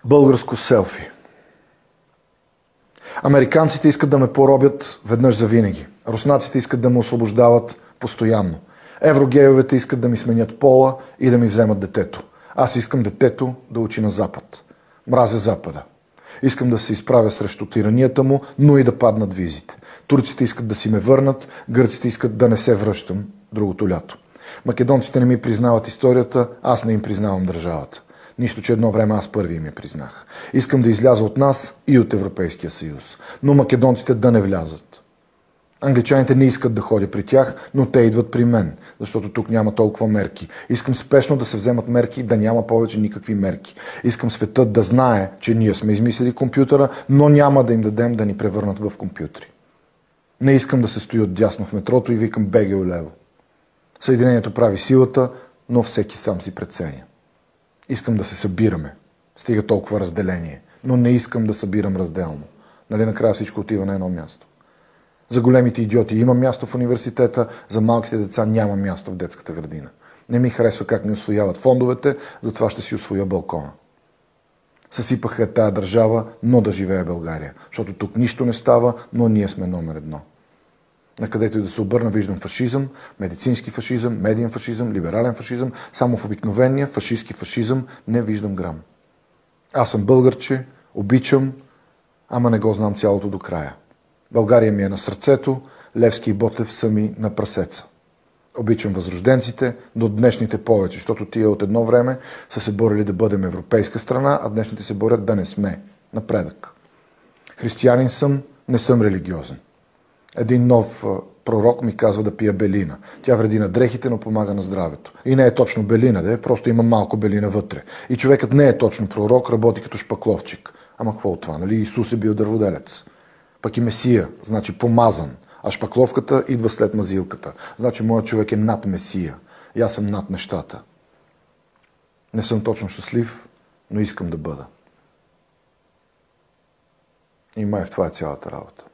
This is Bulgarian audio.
Българско селфи. Американците искат да ме поробят веднъж за винаги. Руснаците искат да ме освобождават постоянно. Еврогейовете искат да ми сменят пола и да ми вземат детето. Аз искам детето да учи на Запад. Мразя Запада. Искам да се изправя срещу тиранията му, но и да паднат визите. Турците искат да си ме върнат, гърците искат да не се връщам другото лято. Македонците не ми признават историята, аз не им признавам държавата. Нищо, че едно време аз първи им я признах. Искам да изляза от нас и от Европейския съюз. Но македонците да не влязат. Англичаните не искат да ходя при тях, но те идват при мен, защото тук няма толкова мерки. Искам спешно да се вземат мерки, да няма повече никакви мерки. Искам светът да знае, че ние сме измислили компютъра, но няма да им дадем да ни превърнат в компютри. Не искам да се стои отдясно в метрото и викам беге улево. Съединението прави силата, но всеки сам си преценя. Искам да се събираме. Стига толкова разделение. Но не искам да събирам разделно. Нали накрая всичко отива на едно място. За големите идиоти има място в университета, за малките деца няма място в детската градина. Не ми харесва как ни усвояват фондовете, затова ще си усвоя балкона. Съсипаха тая държава, но да живее България. Защото тук нищо не става, но ние сме номер едно. Накъдето и да се обърна, виждам фашизъм, медицински фашизъм, медиен фашизъм, либерален фашизъм. Само в обикновения фашистски фашизъм не виждам грам. Аз съм българче, обичам, ама не го знам цялото до края. България ми е на сърцето, Левски и Ботев са ми на прасеца. Обичам възрожденците, но днешните повече, защото тия от едно време са се борили да бъдем европейска страна, а днешните се борят да не сме. Напредък. Християнин съм, не съм религиозен. Един нов пророк ми казва да пия белина. Тя вреди на дрехите, но помага на здравето. И не е точно белина, просто има малко белина вътре. И човекът не е точно пророк, работи като шпакловчик. Ама какво от това, нали? Исус е бил дърводелец. Пък и Месия, значи помазан. А шпакловката идва след мазилката. Значи моят човек е над Месия. И аз съм над нещата. Не съм точно щастлив, но искам да бъда. И май в това е цялата работа.